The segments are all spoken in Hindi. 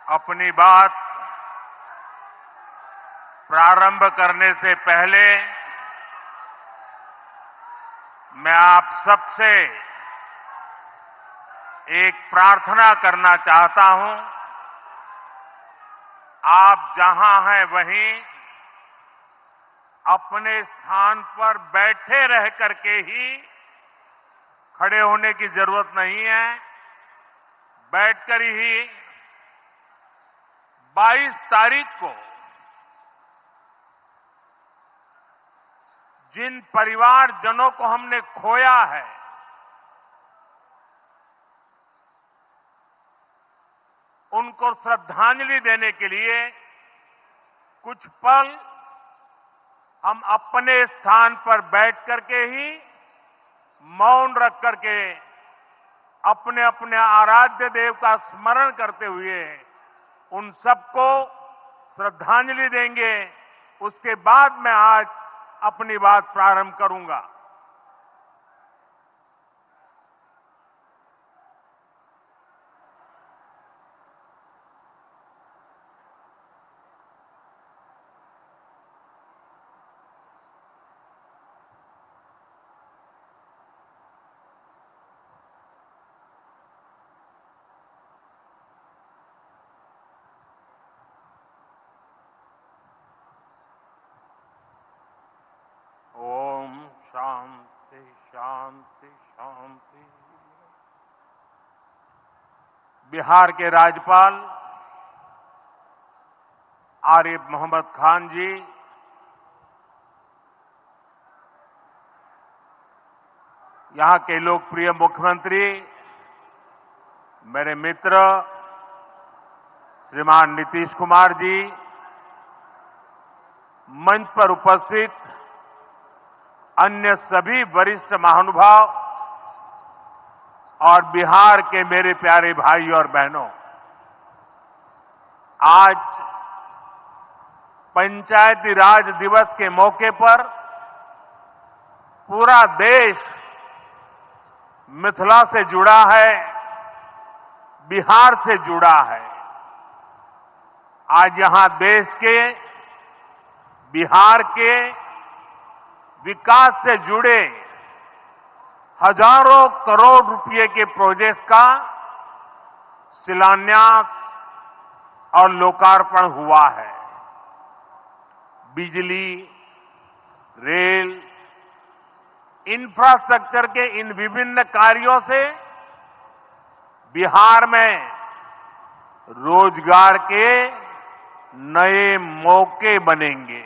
अपनी बात प्रारंभ करने से पहले मैं आप सबसे एक प्रार्थना करना चाहता हूं। आप जहां हैं वहीं अपने स्थान पर बैठे रह करके ही, खड़े होने की जरूरत नहीं है, बैठकर ही 22 तारीख को जिन परिवारजनों को हमने खोया है, उनको श्रद्धांजलि देने के लिए कुछ पल हम अपने स्थान पर बैठ करके ही मौन रख करके अपने अपने आराध्य देव का स्मरण करते हुए उन सबको श्रद्धांजलि देंगे। उसके बाद मैं आज अपनी बात प्रारंभ करूंगा। शांति शांति शांति। बिहार के राज्यपाल आरिफ मोहम्मद खान जी, यहां के लोकप्रिय मुख्यमंत्री मेरे मित्र श्रीमान नीतीश कुमार जी, मंच पर उपस्थित अन्य सभी वरिष्ठ महानुभाव और बिहार के मेरे प्यारे भाई और बहनों, आज पंचायती राज दिवस के मौके पर पूरा देश मिथिला से जुड़ा है, बिहार से जुड़ा है। आज यहां देश के, बिहार के विकास से जुड़े हजारों करोड़ रुपए के प्रोजेक्ट का शिलान्यास और लोकार्पण हुआ है। बिजली, रेल, इंफ्रास्ट्रक्चर के इन विभिन्न कार्यों से बिहार में रोजगार के नए मौके बनेंगे।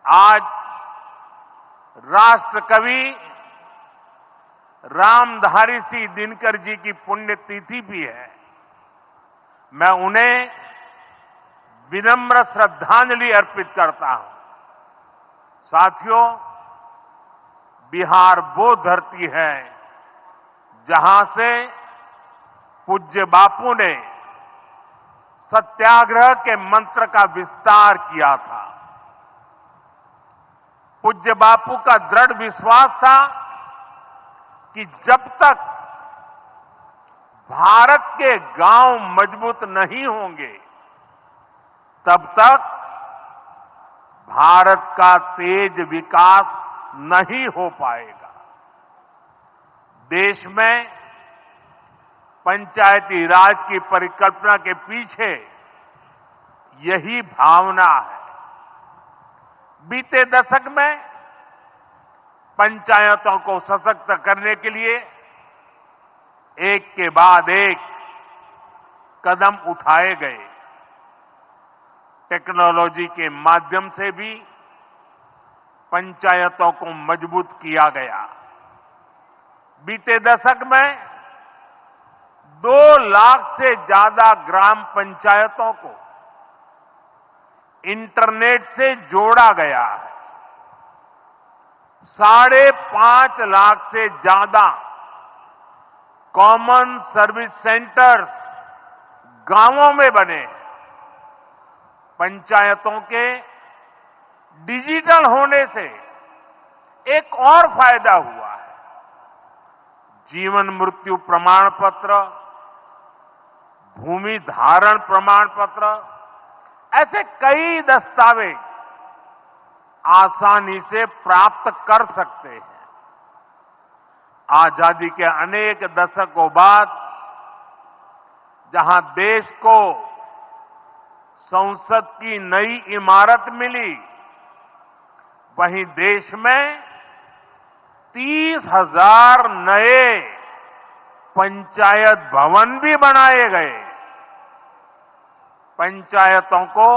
आज राष्ट्र कवि रामधारी सिंह दिनकर जी की पुण्यतिथि भी है। मैं उन्हें विनम्र श्रद्धांजलि अर्पित करता हूं। साथियों, बिहार वो धरती है जहां से पूज्य बापू ने सत्याग्रह के मंत्र का विस्तार किया था। पूज्य बापू का दृढ़ विश्वास था कि जब तक भारत के गांव मजबूत नहीं होंगे, तब तक भारत का तेज विकास नहीं हो पाएगा। देश में पंचायती राज की परिकल्पना के पीछे यही भावना है। बीते दशक में पंचायतों को सशक्त करने के लिए एक के बाद एक कदम उठाए गए। टेक्नोलॉजी के माध्यम से भी पंचायतों को मजबूत किया गया। बीते दशक में 2 लाख से ज्यादा ग्राम पंचायतों को इंटरनेट से जोड़ा गया है। 5.5 लाख से ज्यादा कॉमन सर्विस सेंटर्स गांवों में बने हैं। पंचायतों के डिजिटल होने से एक और फायदा हुआ है। जीवन मृत्यु प्रमाण पत्र, भूमि धारण प्रमाण पत्र, ऐसे कई दस्तावेज आसानी से प्राप्त कर सकते हैं। आजादी के अनेक दशकों बाद जहां देश को संसद की नई इमारत मिली, वहीं देश में 30,000 नए पंचायत भवन भी बनाए गए। पंचायतों को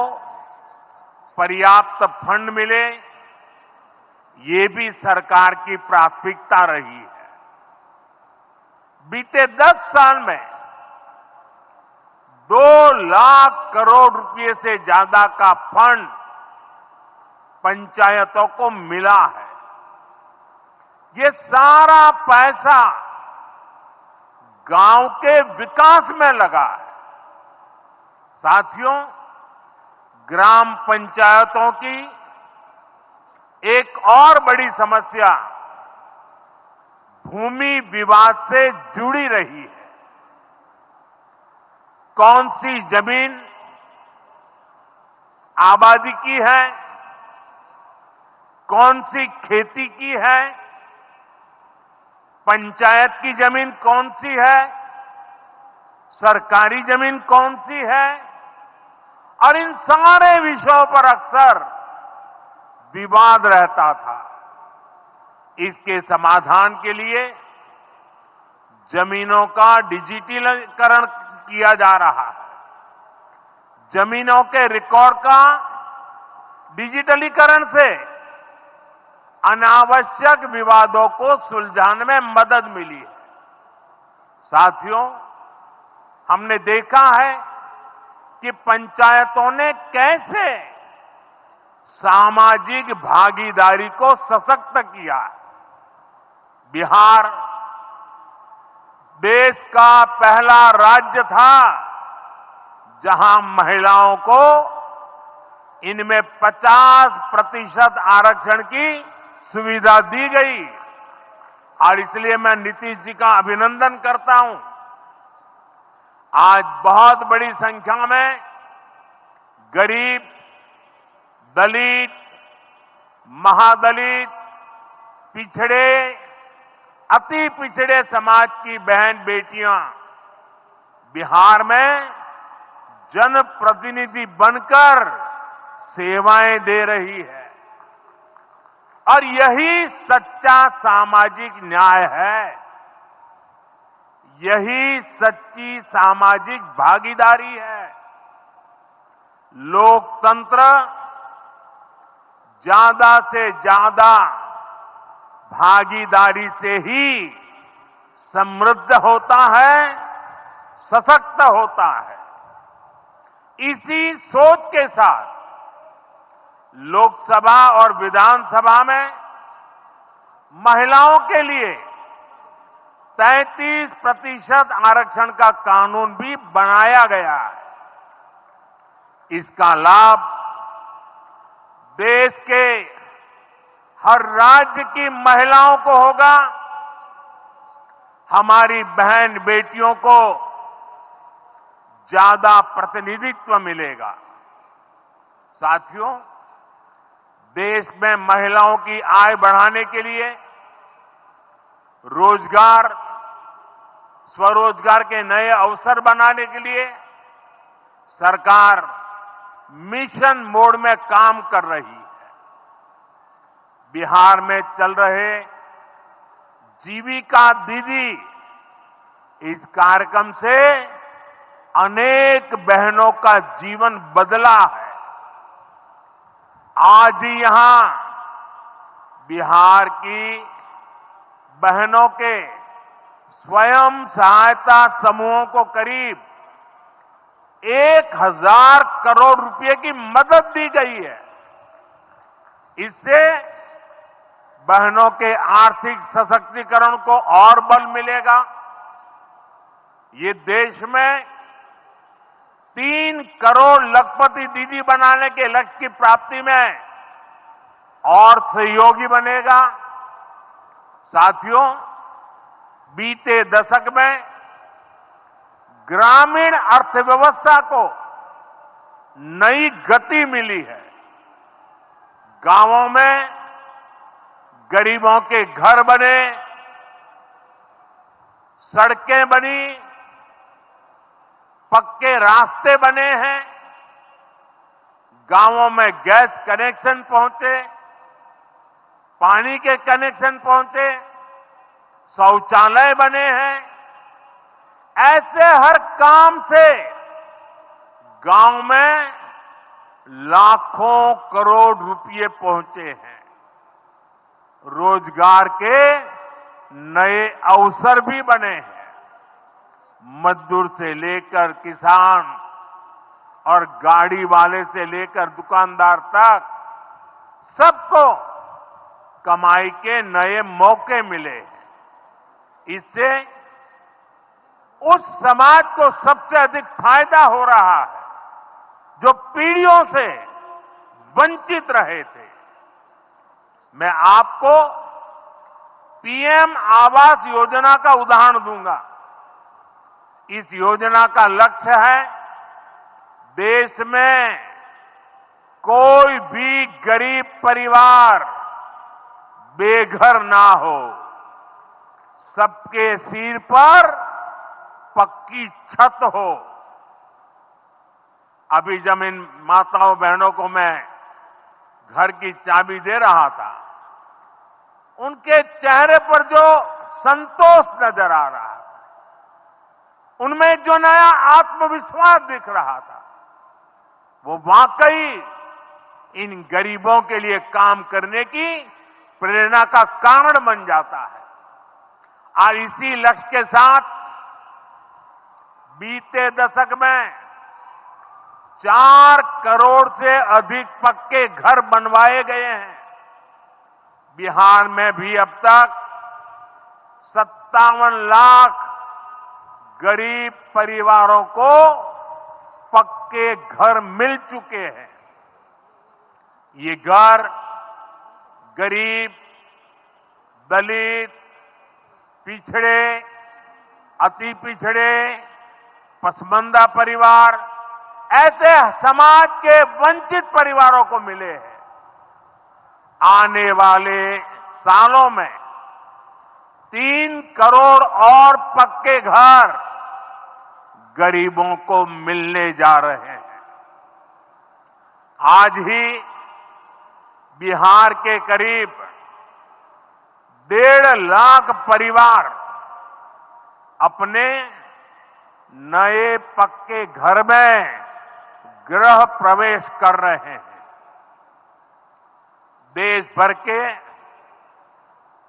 पर्याप्त फंड मिले, ये भी सरकार की प्राथमिकता रही है। बीते 10 साल में 2 लाख करोड़ रुपए से ज्यादा का फंड पंचायतों को मिला है। ये सारा पैसा गांव के विकास में लगा है। साथियों, ग्राम पंचायतों की एक और बड़ी समस्या भूमि विवाद से जुड़ी रही है। कौन सी जमीन आबादी की है, कौन सी खेती की है, पंचायत की जमीन कौन सी है, सरकारी जमीन कौन सी है, और इन सारे विषयों पर अक्सर विवाद रहता था। इसके समाधान के लिए जमीनों का डिजिटलीकरण किया जा रहा है। जमीनों के रिकॉर्ड का डिजिटलीकरण से अनावश्यक विवादों को सुलझाने में मदद मिली है। साथियों, हमने देखा है कि पंचायतों ने कैसे सामाजिक भागीदारी को सशक्त किया। बिहार देश का पहला राज्य था जहां महिलाओं को इनमें 50% आरक्षण की सुविधा दी गई, और इसलिए मैं नीतीश जी का अभिनंदन करता हूं। आज बहुत बड़ी संख्या में गरीब, दलित, महादलित, पिछड़े, अति पिछड़े समाज की बहन बेटियां बिहार में जनप्रतिनिधि बनकर सेवाएं दे रही है, और यही सच्चा सामाजिक न्याय है। यही सच्ची सामाजिक भागीदारी है। लोकतंत्र ज्यादा से ज्यादा भागीदारी से ही समृद्ध होता है, सशक्त होता है। इसी सोच के साथ लोकसभा और विधानसभा में महिलाओं के लिए 33% आरक्षण का कानून भी बनाया गया है। इसका लाभ देश के हर राज्य की महिलाओं को होगा। हमारी बहन बेटियों को ज्यादा प्रतिनिधित्व मिलेगा। साथियों, देश में महिलाओं की आय बढ़ाने के लिए रोजगार, स्वरोजगार के नए अवसर बनाने के लिए सरकार मिशन मोड में काम कर रही है। बिहार में चल रहे जीविका दीदी इस कार्यक्रम से अनेक बहनों का जीवन बदला है। आज ही यहां बिहार की बहनों के स्वयं सहायता समूहों को करीब 1,000 करोड़ रुपए की मदद दी गई है। इससे बहनों के आर्थिक सशक्तिकरण को और बल मिलेगा। ये देश में 3 करोड़ लखपति दीदी बनाने के लक्ष्य की प्राप्ति में और सहयोगी बनेगा। साथियों, बीते दशक में ग्रामीण अर्थव्यवस्था को नई गति मिली है। गांवों में गरीबों के घर बने, सड़कें बनी, पक्के रास्ते बने हैं, गांवों में गैस कनेक्शन पहुंचे, पानी के कनेक्शन पहुंचे, शौचालय बने हैं। ऐसे हर काम से गांव में लाखों करोड़ रुपए पहुंचे हैं। रोजगार के नए अवसर भी बने हैं। मजदूर से लेकर किसान और गाड़ी वाले से लेकर दुकानदार तक सबको कमाई के नए मौके मिले हैं। इससे उस समाज को सबसे अधिक फायदा हो रहा है जो पीढ़ियों से वंचित रहे थे। मैं आपको पीएम आवास योजना का उदाहरण दूंगा। इस योजना का लक्ष्य है देश में कोई भी गरीब परिवार बेघर ना हो, सबके सिर पर पक्की छत हो। अभी जब इन माताओं बहनों को मैं घर की चाबी दे रहा था, उनके चेहरे पर जो संतोष नजर आ रहा था, उनमें जो नया आत्मविश्वास दिख रहा था, वो वाकई इन गरीबों के लिए काम करने की प्रेरणा का कारण बन जाता है। और इसी लक्ष्य के साथ बीते दशक में 4 करोड़ से अधिक पक्के घर बनवाए गए हैं। बिहार में भी अब तक 57 लाख गरीब परिवारों को पक्के घर मिल चुके हैं। ये घर गरीब, दलित, पिछड़े, अति पिछड़े, पसमानदा परिवार, ऐसे समाज के वंचित परिवारों को मिले हैं। आने वाले सालों में 3 करोड़ और पक्के घर गरीबों को मिलने जा रहे हैं। आज ही बिहार के करीब 1.5 लाख परिवार अपने नए पक्के घर में गृह प्रवेश कर रहे हैं। देश भर के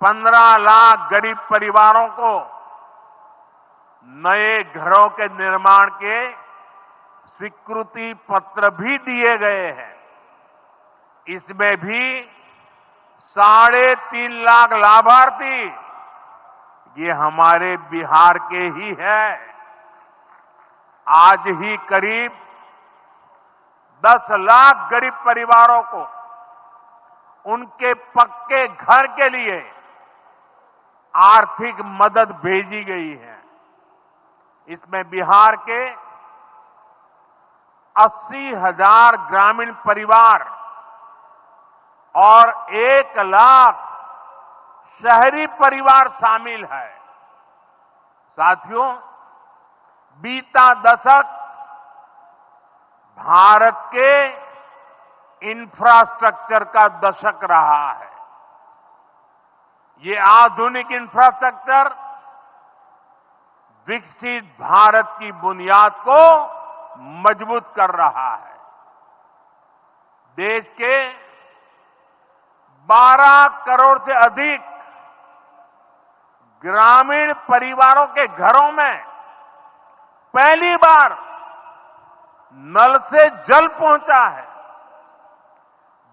15 लाख गरीब परिवारों को नए घरों के निर्माण के स्वीकृति पत्र भी दिए गए हैं। इसमें भी 3.5 लाख लाभार्थी ये हमारे बिहार के ही हैं। आज ही करीब 10 लाख गरीब परिवारों को उनके पक्के घर के लिए आर्थिक मदद भेजी गई है। इसमें बिहार के 80,000 ग्रामीण परिवार और 1 लाख शहरी परिवार शामिल है। साथियों, बीता दशक भारत के इंफ्रास्ट्रक्चर का दशक रहा है। ये आधुनिक इंफ्रास्ट्रक्चर विकसित भारत की बुनियाद को मजबूत कर रहा है। देश के 12 करोड़ से अधिक ग्रामीण परिवारों के घरों में पहली बार नल से जल पहुंचा है।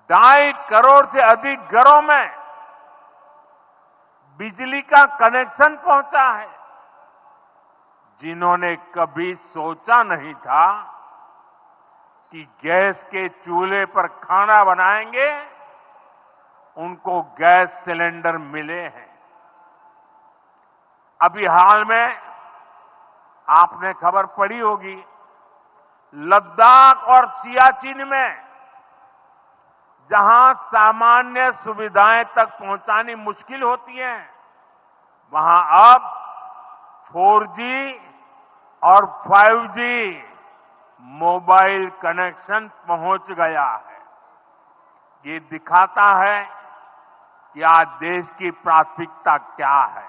2.5 करोड़ से अधिक घरों में बिजली का कनेक्शन पहुंचा है। जिन्होंने कभी सोचा नहीं था कि गैस के चूल्हे पर खाना बनाएंगे, उनको गैस सिलेंडर मिले हैं। अभी हाल में आपने खबर पढ़ी होगी, लद्दाख और सियाचिन में जहां सामान्य सुविधाएं तक पहुंचानी मुश्किल होती है, वहां अब 4G और 5G मोबाइल कनेक्शन पहुंच गया है। ये दिखाता है कि आज देश की प्राथमिकता क्या है।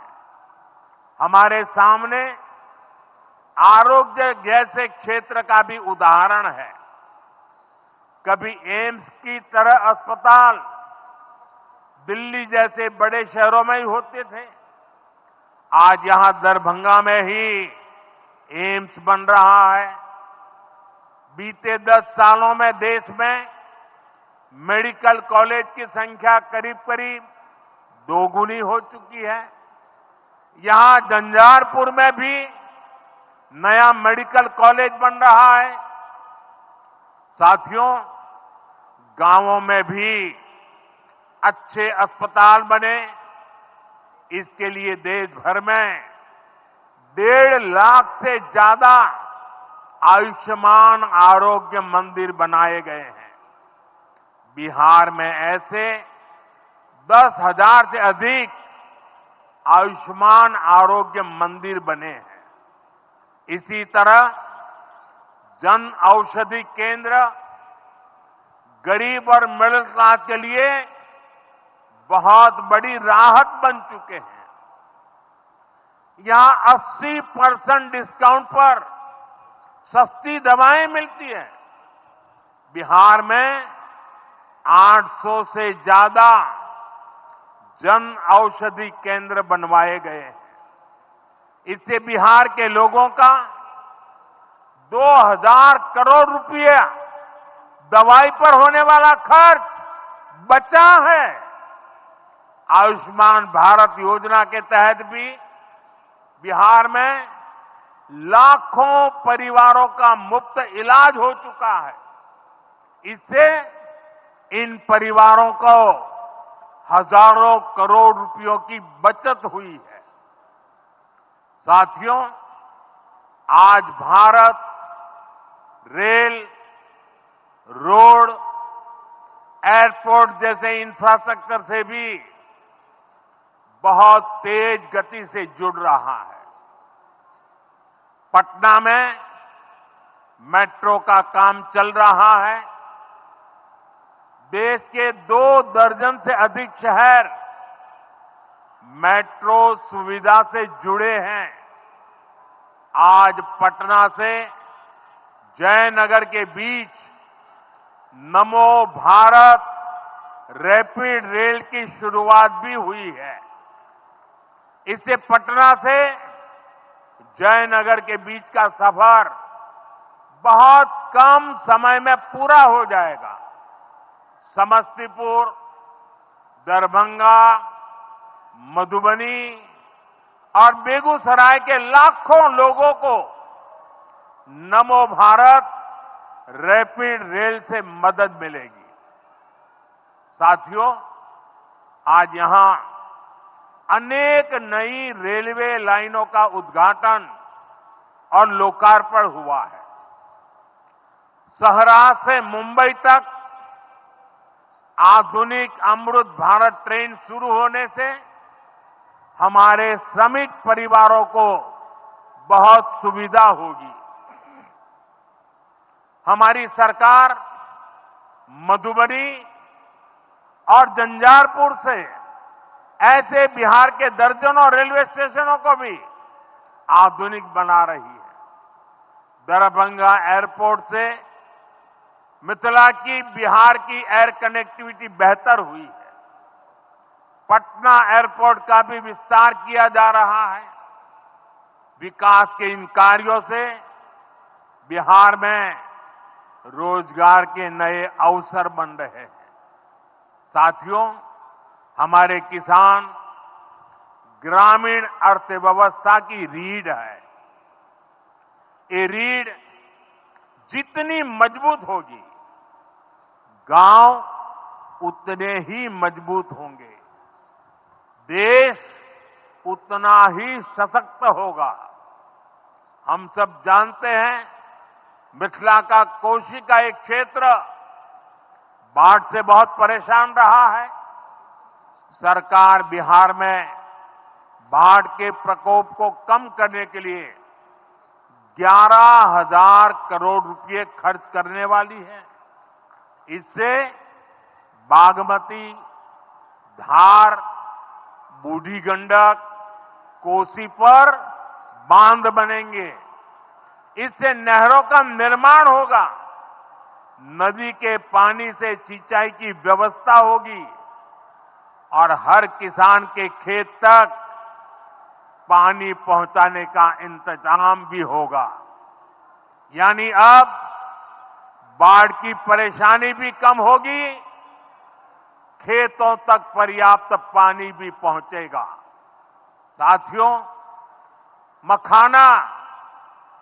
हमारे सामने आरोग्य जैसे क्षेत्र का भी उदाहरण है। कभी एम्स की तरह अस्पताल दिल्ली जैसे बड़े शहरों में ही होते थे, आज यहां दरभंगा में ही एम्स बन रहा है। बीते 10 सालों में देश में मेडिकल कॉलेज की संख्या करीब करीब 2 गुनी हो चुकी है। यहां झंझारपुर में भी नया मेडिकल कॉलेज बन रहा है। साथियों, गांवों में भी अच्छे अस्पताल बने, इसके लिए देश भर में 1.5 लाख से ज्यादा आयुष्मान आरोग्य मंदिर बनाए गए हैं। बिहार में ऐसे 10,000 से अधिक आयुष्मान आरोग्य मंदिर बने हैं। इसी तरह जन औषधि केंद्र गरीब और मिडिल क्लास के लिए बहुत बड़ी राहत बन चुके हैं। यहां 80% डिस्काउंट पर सस्ती दवाएं मिलती हैं। बिहार में 800 से ज्यादा जन औषधि केंद्र बनवाए गए हैं। इससे बिहार के लोगों का 2,000 करोड़ रुपया दवाई पर होने वाला खर्च बचा है। आयुष्मान भारत योजना के तहत भी बिहार में लाखों परिवारों का मुफ्त इलाज हो चुका है। इससे इन परिवारों को हजारों करोड़ रुपयों की बचत हुई है। साथियों, आज भारत रेल, रोड, एयरपोर्ट जैसे इंफ्रास्ट्रक्चर से भी बहुत तेज गति से जुड़ रहा है। पटना में मेट्रो का काम चल रहा है। देश के 2 दर्जन से अधिक शहर मेट्रो सुविधा से जुड़े हैं। आज पटना से जयनगर के बीच नमो भारत रैपिड रेल की शुरुआत भी हुई है। इससे पटना से जयनगर के बीच का सफर बहुत कम समय में पूरा हो जाएगा। समस्तीपुर, दरभंगा, मधुबनी और बेगूसराय के लाखों लोगों को नमो भारत रैपिड रेल से मदद मिलेगी। साथियों, आज यहां अनेक नई रेलवे लाइनों का उद्घाटन और लोकार्पण हुआ है। सहरा से मुंबई तक आधुनिक अमृत भारत ट्रेन शुरू होने से हमारे श्रमिक परिवारों को बहुत सुविधा होगी। हमारी सरकार मधुबनी और झंझारपुर से ऐसे बिहार के दर्जनों रेलवे स्टेशनों को भी आधुनिक बना रही है। दरभंगा एयरपोर्ट से मिथिला की बिहार की एयर कनेक्टिविटी बेहतर हुई है। पटना एयरपोर्ट का भी विस्तार किया जा रहा है। विकास के इन कार्यों से बिहार में रोजगार के नए अवसर बन रहे हैं। साथियों, हमारे किसान ग्रामीण अर्थव्यवस्था की रीढ़ है। ये रीढ़ जितनी मजबूत होगी, गांव उतने ही मजबूत होंगे, देश उतना ही सशक्त होगा। हम सब जानते हैं मिथिला का कोशी का एक क्षेत्र बाढ़ से बहुत परेशान रहा है। सरकार बिहार में बाढ़ के प्रकोप को कम करने के लिए 11,000 करोड़ रुपए खर्च करने वाली है। इससे बागमती, धार, बूढ़ी गंडक, कोसी पर बांध बनेंगे। इससे नहरों का निर्माण होगा, नदी के पानी से सिंचाई की व्यवस्था होगी और हर किसान के खेत तक पानी पहुंचाने का इंतजाम भी होगा। यानी अब बाढ़ की परेशानी भी कम होगी, खेतों तक पर्याप्त पानी भी पहुंचेगा। साथियों, मखाना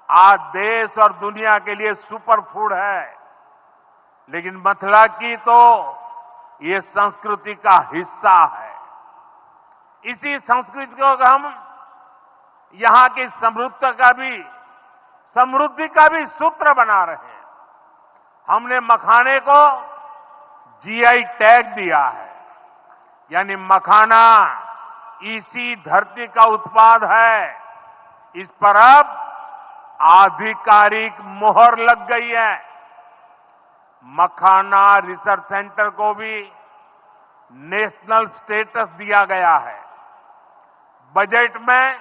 आज देश और दुनिया के लिए सुपर फूड है, लेकिन मिथिला की तो ये संस्कृति का हिस्सा है। इसी संस्कृति को हम यहां की समृद्धि का भी सूत्र बना रहे हैं। हमने मखाने को जीआई टैग दिया है, यानी मखाना इसी धरती का उत्पाद है। इस पर अब आधिकारिक मोहर लग गई है। मखाना रिसर्च सेंटर को भी नेशनल स्टेटस दिया गया है। बजट में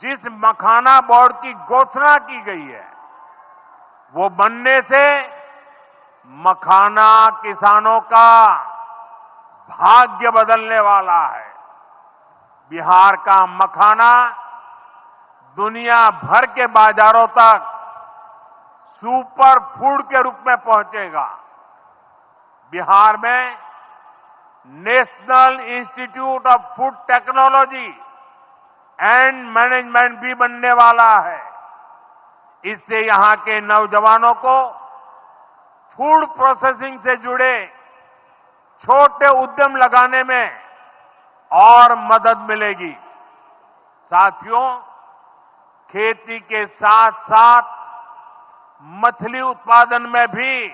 जिस मखाना बोर्ड की घोषणा की गई है, वो बनने से मखाना किसानों का भाग्य बदलने वाला है। बिहार का मखाना दुनिया भर के बाजारों तक सुपर फूड के रूप में पहुंचेगा। बिहार में national institute of food technology and management भी बनने वाला है। इससे यहां के नौजवानों को फूड प्रोसेसिंग से जुड़े छोटे उद्यम लगाने में और मदद मिलेगी। साथियों, खेती के साथ साथ मछली उत्पादन में भी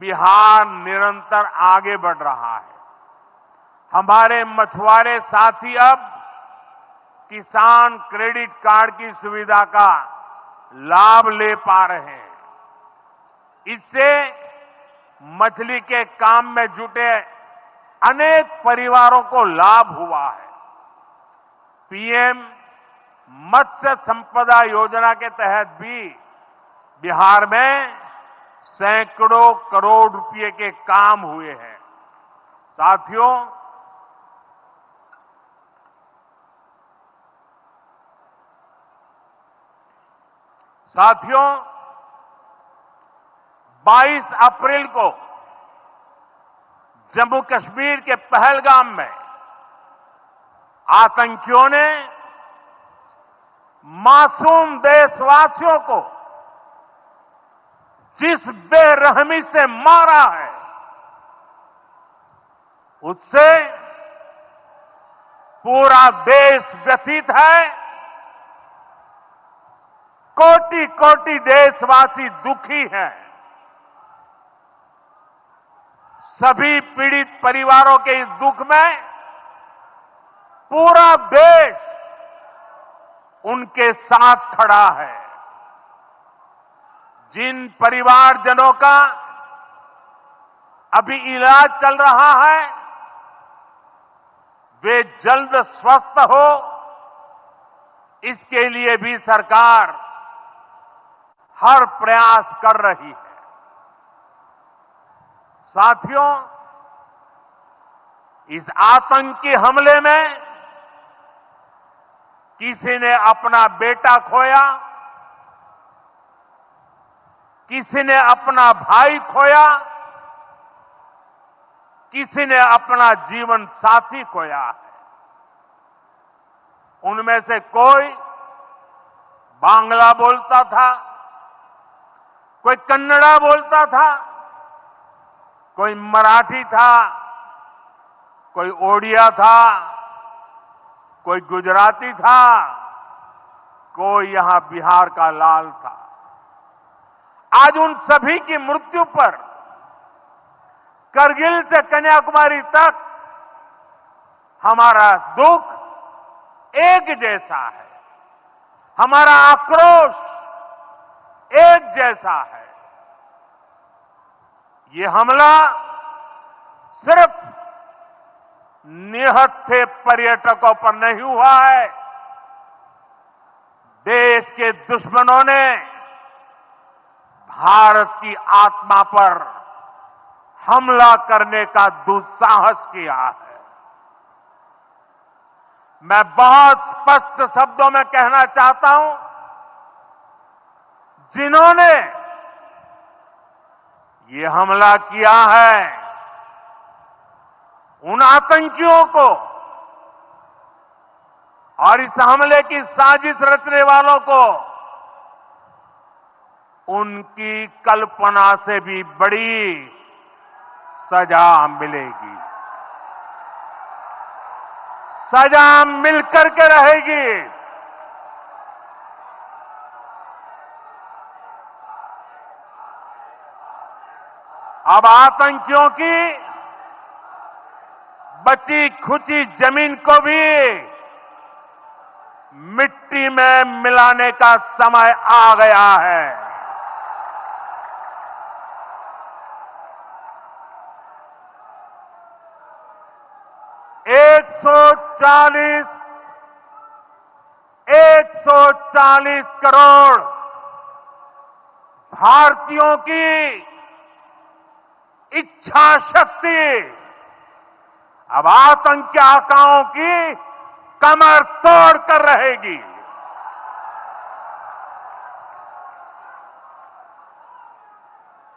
बिहार निरंतर आगे बढ़ रहा है। हमारे मछुआरे साथी अब किसान क्रेडिट कार्ड की सुविधा का लाभ ले पा रहे हैं। इससे मछली के काम में जुटे अनेक परिवारों को लाभ हुआ है। पीएम मत्स्य संपदा योजना के तहत भी बिहार में सैकड़ों करोड़ रुपए के काम हुए हैं। साथियों, 22 अप्रैल को जम्मू कश्मीर के पहलगाम में आतंकियों ने मासूम देशवासियों को जिस बेरहमी से मारा है, उससे पूरा देश व्यथित है। कोटि कोटि देशवासी दुखी हैं। सभी पीड़ित परिवारों के इस दुख में पूरा देश उनके साथ खड़ा है। जिन परिवारजनों का अभी इलाज चल रहा है, वे जल्द स्वस्थ हो, इसके लिए भी सरकार हर प्रयास कर रही है। साथियों, इस आतंकी हमले में किसी ने अपना बेटा खोया, किसी ने अपना भाई खोया, किसी ने अपना जीवन साथी खोया है। उनमें से कोई बांग्ला बोलता था, कोई कन्नड़ा बोलता था, कोई मराठी था, कोई ओडिया था, कोई गुजराती था, कोई यहां बिहार का लाल था। आज उन सभी की मृत्यु पर करगिल से कन्याकुमारी तक हमारा दुख एक जैसा है, हमारा आक्रोश एक जैसा है। ये हमला सिर्फ निहत्थे पर्यटकों पर नहीं हुआ है, देश के दुश्मनों ने भारत की आत्मा पर हमला करने का दुस्साहस किया है। मैं बहुत स्पष्ट शब्दों में कहना चाहता हूं, जिन्होंने ये हमला किया है, उन आतंकियों को और इस हमले की साजिश रचने वालों को उनकी कल्पना से भी बड़ी सजा मिलेगी, सजा मिलकर के रहेगी। अब आतंकियों की बची खुची जमीन को भी मिट्टी में मिलाने का समय आ गया है। 140 करोड़ भारतीयों की इच्छा शक्ति अब आतंकी आकाओं की कमर तोड़ कर रहेगी।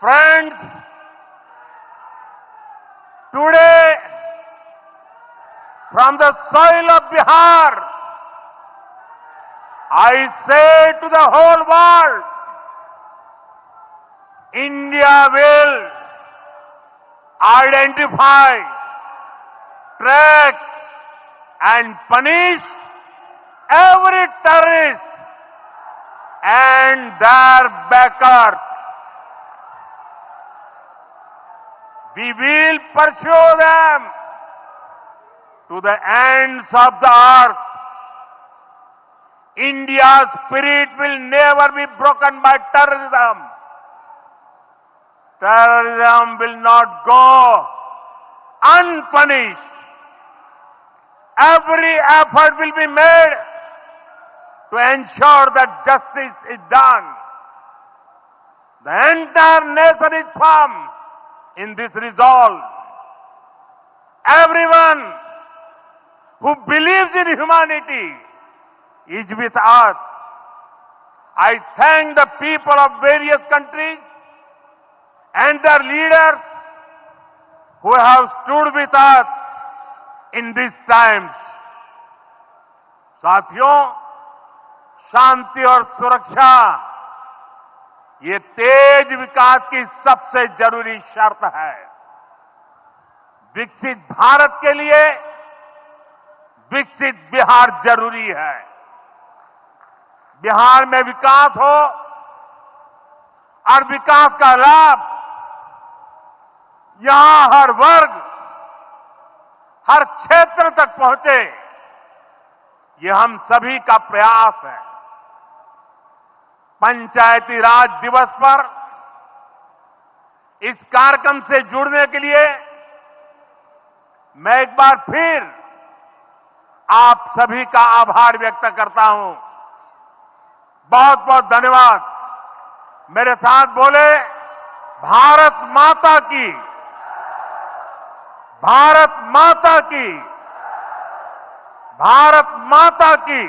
Friends, today from the soil of Bihar, I say to the whole world, India will identify, track and punish every terrorist and their backers. We will pursue them to the ends of the earth. India's spirit will never be broken by terrorism. Terrorism will not go unpunished. Every effort will be made to ensure that justice is done. The entire nation is firm in this resolve. Everyone who believes in humanity is with us. I thank the people of various countries and their leaders who have stood with us in these times. साथियों, शांति और सुरक्षा ये तेज विकास की सबसे जरूरी शर्त है। विकसित भारत के लिए विकसित बिहार जरूरी है। बिहार में विकास हो और विकास का लाभ यहां हर वर्ग, हर क्षेत्र तक पहुंचे, ये हम सभी का प्रयास है। पंचायती राज दिवस पर इस कार्यक्रम से जुड़ने के लिए मैं एक बार फिर आप सभी का आभार व्यक्त करता हूं। बहुत बहुत धन्यवाद। मेरे साथ बोले, भारत माता की, भारत माता की, भारत माता की।